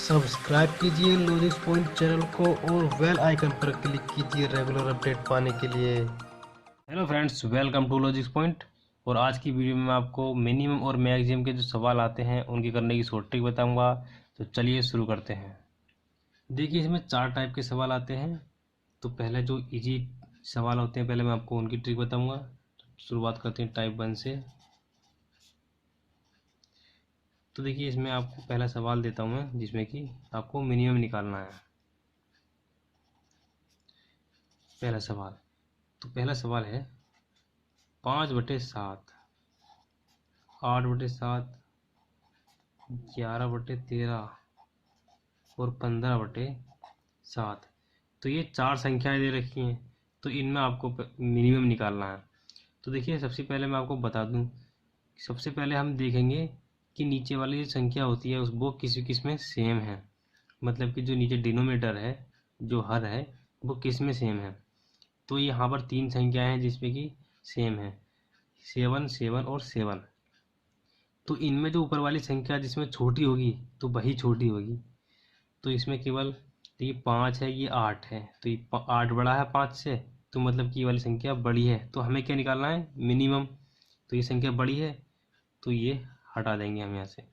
Subscribe कीजिए logics point channel को और बेल आइकन पर क्लिक कीजिए रेगुलर अपडेट पाने के लिए। Hello friends, welcome to Logics Point. और आज की वीडियो में मैं आपको मिनिमम और मैक्सिमम के जो सवाल आते हैं उनके करने की शॉर्ट ट्रिक बताऊंगा। तो चलिए शुरू करते हैं। देखिए, इसमें 4 टाइप के सवाल आते हैं। तो पहले जो इजी सवाल होते हैं पहले मैं आपको उनकी ट्रिक बताऊंगा। शुरुआत करते हैं टाइप 1 से। तो देखिए, इसमें आपको पहला सवाल देता हूँ मैं, जिसमें कि आपको मिनिमम निकालना है। पहला सवाल, तो पहला सवाल है 5/7, 8/7, 11/13 और 15/7। तो ये 4 संख्याएं दे रखी हैं। तो इनमें आपको मिनिमम निकालना है। तो देखिए, सबसे पहले मैं आपको बता दूं, सबसे पहले हम देखेंगे कि नीचे वाली जो संख्या होती है उस वो किस में सेम है। मतलब कि जो नीचे डिनोमिनेटर है, जो हर है, वो किस में सेम है। तो यहाँ पर 3 संख्याएं हैं जिसमें कि सेम है, 7, 7 और 7। तो इनमें जो ऊपर वाली संख्या जिसमें छोटी होगी तो वही छोटी होगी। तो इसमें केवल देखिए 5 है, ये 8 है, तो ये 8 बड़ा है 5 से। तो मतलब कि ये वाली संख्या बड़ी है, तो हमें क्या निकालना है, मिनिमम। तो ये संख्या बड़ी है, तो ये हटा देंगे हम यहाँ से।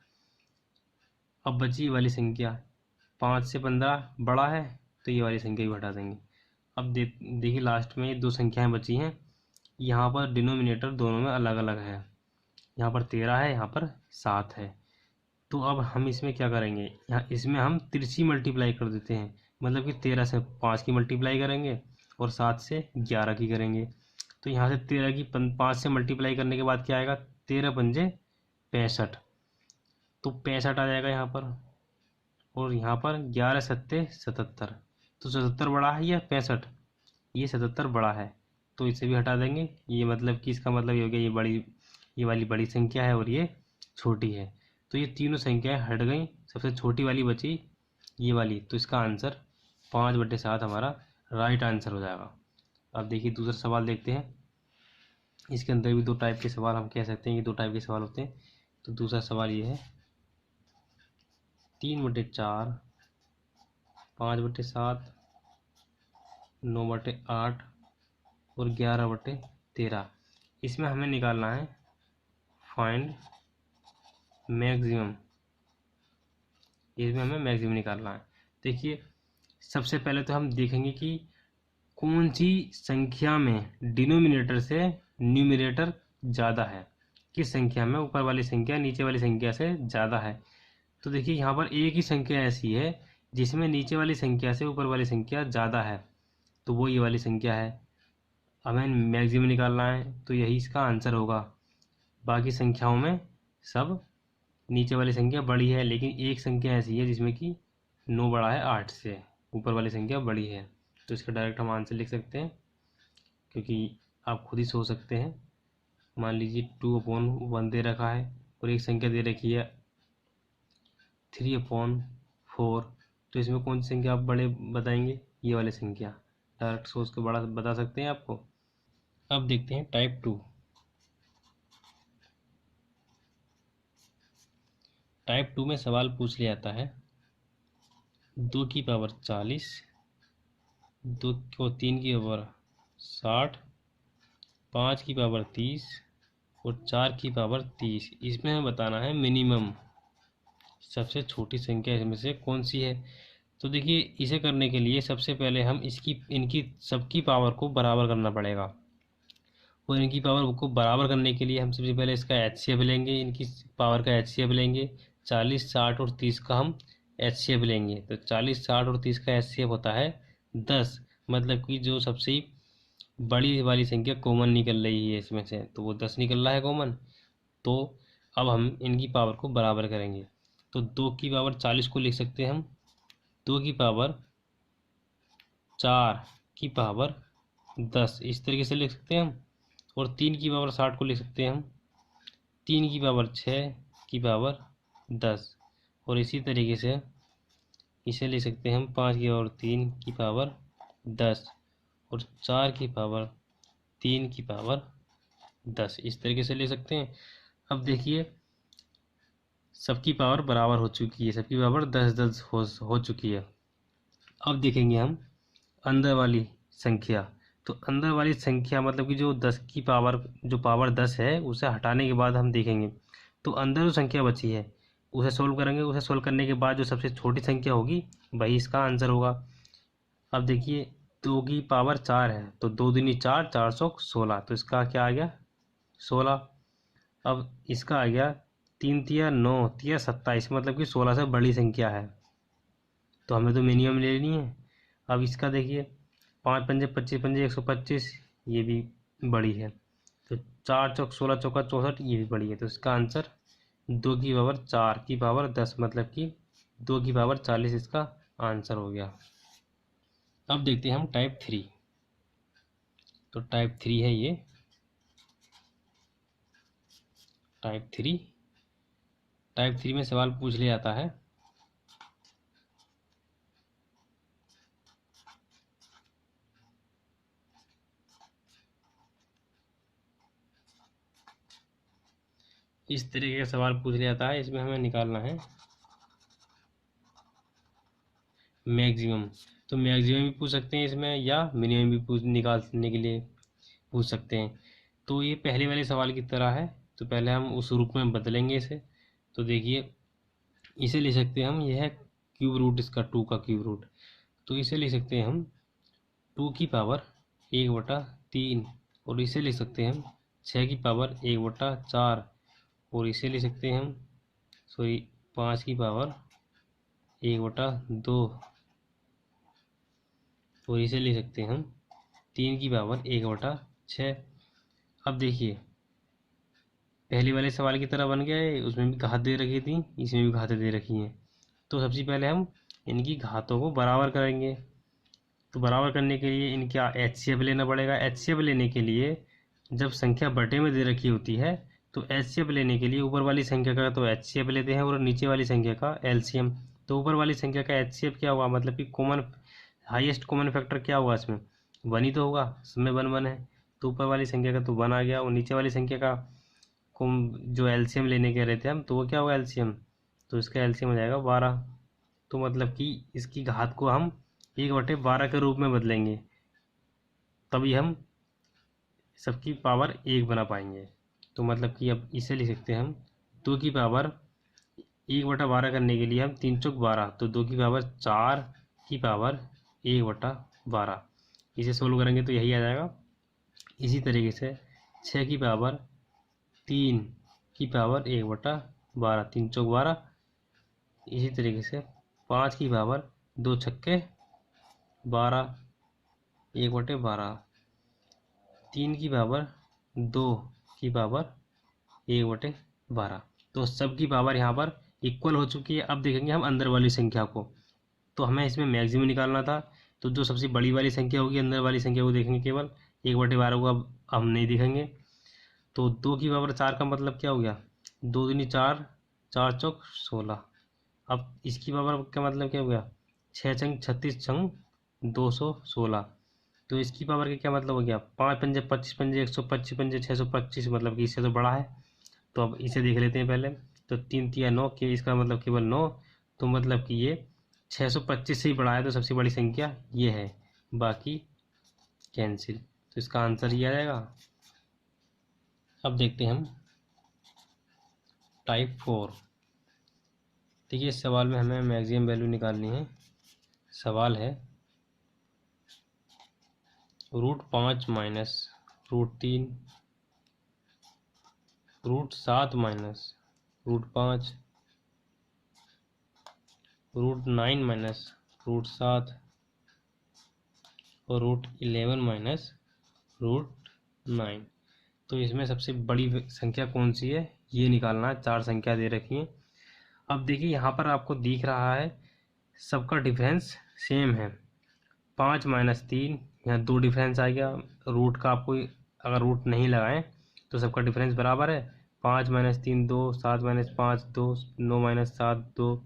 अब बची ये वाली संख्या 5 से 15 बड़ा है, तो ये वाली संख्या भी हटा देंगे। अब देखिए लास्ट में ये 2 संख्याएं बची हैं। यहाँ पर डिनोमिनेटर दोनों में अलग अलग है। यहाँ पर 13 है, यहाँ पर 7 है। तो अब हम इसमें क्या करेंगे, यहाँ इसमें हम तिरछी मल्टीप्लाई कर देते हैं। मतलब कि 13 से 5 की मल्टीप्लाई करेंगे और 7 से 11 की करेंगे। तो यहाँ से 13 की 5 से मल्टीप्लाई करने के बाद क्या आएगा, 13 पंजे 65। तो 65 आ जाएगा यहाँ पर। और यहाँ पर 11 सत्ते 77। तो 77 बड़ा है या 65, ये 77 बड़ा है, तो इसे भी हटा देंगे। ये मतलब कि इसका मतलब ये हो गया, ये वाली बड़ी संख्या है और ये छोटी है। तो ये तीनों संख्याएं हट गई, सबसे छोटी वाली बची ये वाली। तो इसका आंसर 5/7 हमारा राइट आंसर हो जाएगा। अब देखिए दूसरा सवाल देखते हैं। इसके अंदर भी 2 टाइप के सवाल हम कह सकते हैं कि 2 टाइप के सवाल होते हैं। तो दूसरा सवाल ये है 3/4, 5/7, 9/8 और 11/13। इसमें हमें निकालना है फाइंड मैक्सिमम। इसमें हमें मैक्सिमम निकालना है। देखिए, सबसे पहले तो हम देखेंगे कि कौन सी संख्या में डिनोमिनेटर से न्यूमरेटर ज़्यादा है। किस संख्या में ऊपर वाली संख्या नीचे वाली संख्या से ज़्यादा है। तो देखिए, यहाँ पर एक ही संख्या ऐसी है जिसमें नीचे वाली संख्या से ऊपर वाली संख्या ज़्यादा है, तो वो ये वाली संख्या है। हमें मैक्सिमम निकालना है, तो यही इसका आंसर होगा। बाकी संख्याओं में सब नीचे वाली संख्या बड़ी है, लेकिन एक संख्या ऐसी है जिसमें कि 9 बड़ा है 8 से, ऊपर वाली संख्या बड़ी है। तो इसका डायरेक्ट हम आंसर लिख सकते हैं, क्योंकि आप खुद ही सोच सकते हैं। मान लीजिए 2/1 दे रखा है और एक संख्या दे रखी है 3/4। तो इसमें कौन सी संख्या आप बड़े बताएंगे, ये वाली संख्या। डायरेक्ट सोच के बड़ा बता सकते हैं आपको। अब देखते हैं टाइप 2। टाइप 2 में सवाल पूछ लिया जाता है 2 की पावर 40, 3 की पावर 60, 5 की पावर 30 और 4 की पावर 30। इसमें हमें बताना है मिनिमम, सबसे छोटी संख्या इसमें से कौन सी है। तो देखिए, इसे करने के लिए सबसे पहले हम इनकी सबकी पावर को बराबर करना पड़ेगा। और इनकी पावर को बराबर करने के लिए हम सबसे पहले इसका एचसीएफ लेंगे, इनकी पावर का एचसीएफ लेंगे। 40, 60 और 30 का हम एचसीएफ लेंगे। तो 40, 60 और 30 का एचसीएफ होता है 10। मतलब कि जो सबसे बड़ी वाली संख्या कॉमन निकल रही है इसमें से, तो वो 10 निकल रहा है कॉमन। तो अब हम इनकी पावर को बराबर करेंगे। तो 2 की पावर 40 को लिख सकते हैं हम 2 की पावर 4 की पावर 10, इस तरीके से लिख सकते हैं हम। और 3 की पावर 60 को लिख सकते हैं हम 3 की पावर 6 की पावर 10। और इसी तरीके से इसे लिख सकते हैं हम 5 की पावर 3 की पावर 10 और 4 की पावर 3 की पावर 10, इस तरीके से ले सकते हैं। अब देखिए, सबकी पावर बराबर हो चुकी है, सबकी पावर 10 10 हो चुकी है। अब देखेंगे हम अंदर वाली संख्या। तो अंदर वाली संख्या मतलब कि जो 10 की पावर, जो पावर 10 है उसे हटाने के बाद हम देखेंगे। तो अंदर जो संख्या बची है उसे सोल्व करेंगे। उसे सोल्व करने के बाद जो सबसे छोटी संख्या होगी वही इसका आंसर होगा। अब देखिए 2 की पावर 4 है, तो 2 दूनी 4, 416, तो इसका क्या आ गया 16। अब इसका आ गया 3 तिया 9 तिया 27, मतलब कि 16 से बड़ी संख्या है, तो हमें तो मिनिमम ले लेनी है। अब इसका देखिए 5 पंजे 25 पंजे 125, ये भी बड़ी है। तो 4 चौक 16 चौका 64, ये भी बड़ी है। तो इसका आंसर 2 की पावर 4 की पावर 10, मतलब कि 2 की पावर 40 इसका आंसर हो गया। अब देखते हैं हम टाइप 3। तो टाइप 3 है ये, टाइप 3। टाइप 3 में सवाल पूछ लिया जाता है इस तरीके का सवाल पूछ लिया जाता है। इसमें हमें निकालना है मैक्सिमम। तो मैक्सिमम भी पूछ सकते हैं इसमें, या मिनिमम भी निकालने के लिए पूछ सकते हैं। तो ये पहले वाले सवाल की तरह है, तो पहले हम उस रूप में बदलेंगे इसे। तो देखिए इसे ले सकते हैं हम, यह है क्यूब रूट इसका, 2 का क्यूब रूट। तो इसे ले सकते हैं हम 2 की पावर 1/3, और इसे ले सकते हैं हम 6 की पावर 1/4, और इसे ले सकते हैं हम 5 की पावर 1/2, और इसे ले सकते हैं हम 3 की पावर 1/6। अब देखिए पहले वाले सवाल की तरह बन गया है, उसमें भी घात दे रखी थी, इसमें भी घातें दे रखी हैं। तो सबसे पहले हम इनकी घातों को बराबर करेंगे। तो बराबर करने के लिए इनका HCF लेना पड़ेगा। HCF लेने के लिए जब संख्या बटे में दे रखी होती है, तो HCF लेने के लिए ऊपर वाली संख्या का तो HCF लेते हैं और नीचे वाली संख्या का LCM। तो ऊपर वाली संख्या का HCF क्या हुआ, मतलब कि कॉमन, हाईएस्ट कॉमन फैक्टर क्या हुआ इसमें, 1 ही तो होगा, इसमें 1 1 है। तो ऊपर वाली संख्या का तो 1 आ गया, और नीचे वाली संख्या का जो LCM लेने के रहे थे हम, तो वो क्या होगा LCM, तो इसका LCM हो जाएगा 12। तो मतलब कि इसकी घात को हम 1/12 के रूप में बदलेंगे, तभी हम सबकी पावर 1 बना पाएंगे। तो मतलब कि अब इसे लिख सकते हैं हम 2 की पावर 1/12 करने के लिए हम 3 चौक 12, तो 2 की पावर 4 की पावर 1/12, इसे सोल्व करेंगे तो यही आ जाएगा। इसी तरीके से 6 की पावर 3 की पावर 1/12, 3 चौक 12। इसी तरीके से 5 की पावर 2 छक्के 12, 1/12, 3 की पावर 2 की पावर 1/12। तो सबकी पावर यहाँ पर इक्वल हो चुकी है। अब देखेंगे हम अंदर वाली संख्या को। तो हमें इसमें मैक्सिमम निकालना था, तो जो सबसे बड़ी वाली संख्या होगी अंदर वाली संख्या को देखेंगे केवल, 1/12 को अब हम नहीं देखेंगे। तो 2 की पावर 4 का मतलब क्या हो गया, 2 दूनी 4, 4 चौक 16। अब इसकी पावर का मतलब क्या हो गया, 6 छंग 36 छंग 216। तो इसकी पावर का क्या मतलब हो गया, 5 पंजे 25 पंजे 125 पंजे 625, मतलब कि इससे तो बड़ा है। तो अब इसे देख लेते हैं पहले। तो 3 तिया 9 के, इसका मतलब केवल 9, तो मतलब कि ये 625 से ही बड़ा है, तो सबसे बड़ी संख्या ये है, बाकी कैंसिल। तो इसका आंसर ये आ जाएगा। अब देखते हैं हम टाइप 4। देखिए इस सवाल में हमें मैक्सिमम वैल्यू निकालनी है। सवाल है √5 माइनस √3, √7 माइनस √5, √9 माइनस √7, और √11 माइनस √9। तो इसमें सबसे बड़ी संख्या कौन सी है ये निकालना है। 4 संख्या दे रखी हैं। अब देखिए यहाँ पर आपको दिख रहा है सबका डिफरेंस सेम है, 5 माइनस 3, यहाँ 2 डिफरेंस आ गया। रूट का आपको अगर रूट नहीं लगाएं तो सबका डिफरेंस बराबर है। 5 माइनस 3 2, 7 माइनस 5 2, 9 माइनस 7 2,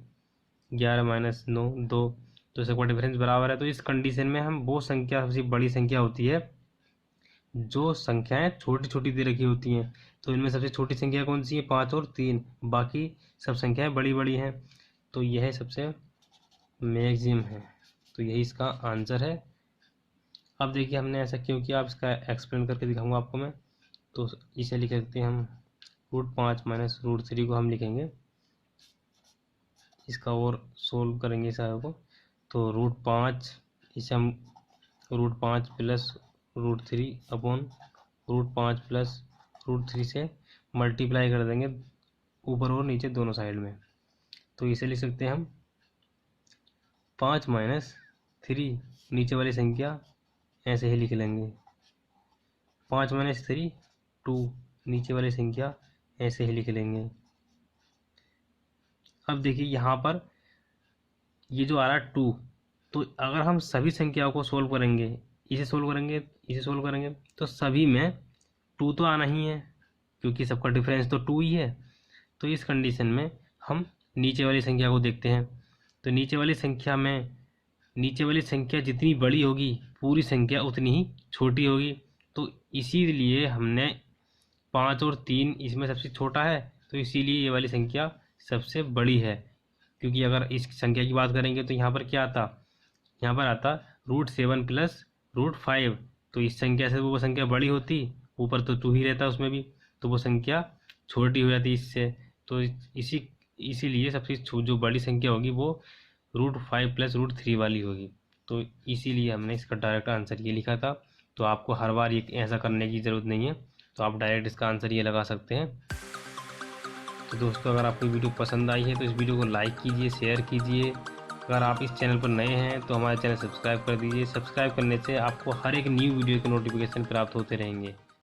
11 माइनस 9 2, तो सबका डिफरेंस बराबर है। तो इस कंडीशन में हम वो संख्या सबसे बड़ी संख्या होती है जो संख्याएं छोटी छोटी दे रखी होती हैं, तो इनमें सबसे छोटी संख्या कौन सी है? 5 और 3, बाकी सब संख्याएं बड़ी बड़ी हैं, तो यह सबसे मैक्सिमम है। तो यही इसका आंसर है। अब देखिए हमने ऐसा क्यों किया, आप इसका एक्सप्लेन करके दिखाऊंगा आपको मैं। तो इसे लिख सकते हैं हम √5 माइनस √3 को हम लिखेंगे इसका और सोल्व करेंगे इस आगे को। तो √5 इसे हम √5 प्लस √3 अपॉन √5 प्लस √3 से मल्टीप्लाई कर देंगे ऊपर और नीचे दोनों साइड में। तो इसे लिख सकते हैं हम 5 माइनस 3, नीचे वाली संख्या ऐसे ही लिख लेंगे 5 माइनस 3 2, नीचे वाली संख्या ऐसे ही लिख लेंगे। अब देखिए यहाँ पर ये जो आ रहा है 2, तो अगर हम सभी संख्याओं को सोल्व करेंगे, इसे सोल्व करेंगे, इसे सोल्व करेंगे, तो सभी में 2 तो आना ही है क्योंकि सबका डिफरेंस तो 2 ही है। तो इस कंडीशन में हम नीचे वाली संख्या को देखते हैं। तो नीचे वाली संख्या जितनी बड़ी होगी पूरी संख्या उतनी ही छोटी होगी। तो इसीलिए हमने 5 और 3 इसमें सबसे छोटा है, तो इसीलिए ये वाली संख्या सबसे बड़ी है। क्योंकि अगर इस संख्या की बात करेंगे तो यहाँ पर क्या आता, यहाँ पर आता √7 प्लस √5, तो इस संख्या से वो संख्या बड़ी होती, ऊपर तो 2 ही रहता उसमें भी, तो वो संख्या छोटी हो जाती इससे। तो इसीलिए सबसे जो बड़ी संख्या होगी वो √5 प्लस √3 वाली होगी। तो इसीलिए हमने इसका डायरेक्ट आंसर ये लिखा था। तो आपको हर बार ये ऐसा करने की ज़रूरत नहीं है, तो आप डायरेक्ट इसका आंसर ये लगा सकते हैं। तो दोस्तों अगर आपको वीडियो पसंद आई है तो इस वीडियो को लाइक कीजिए, शेयर कीजिए। अगर आप इस चैनल पर नए हैं तो हमारे चैनल सब्सक्राइब कर दीजिए। सब्सक्राइब करने से आपको हर एक न्यू वीडियो के नोटिफिकेशन प्राप्त होते रहेंगे।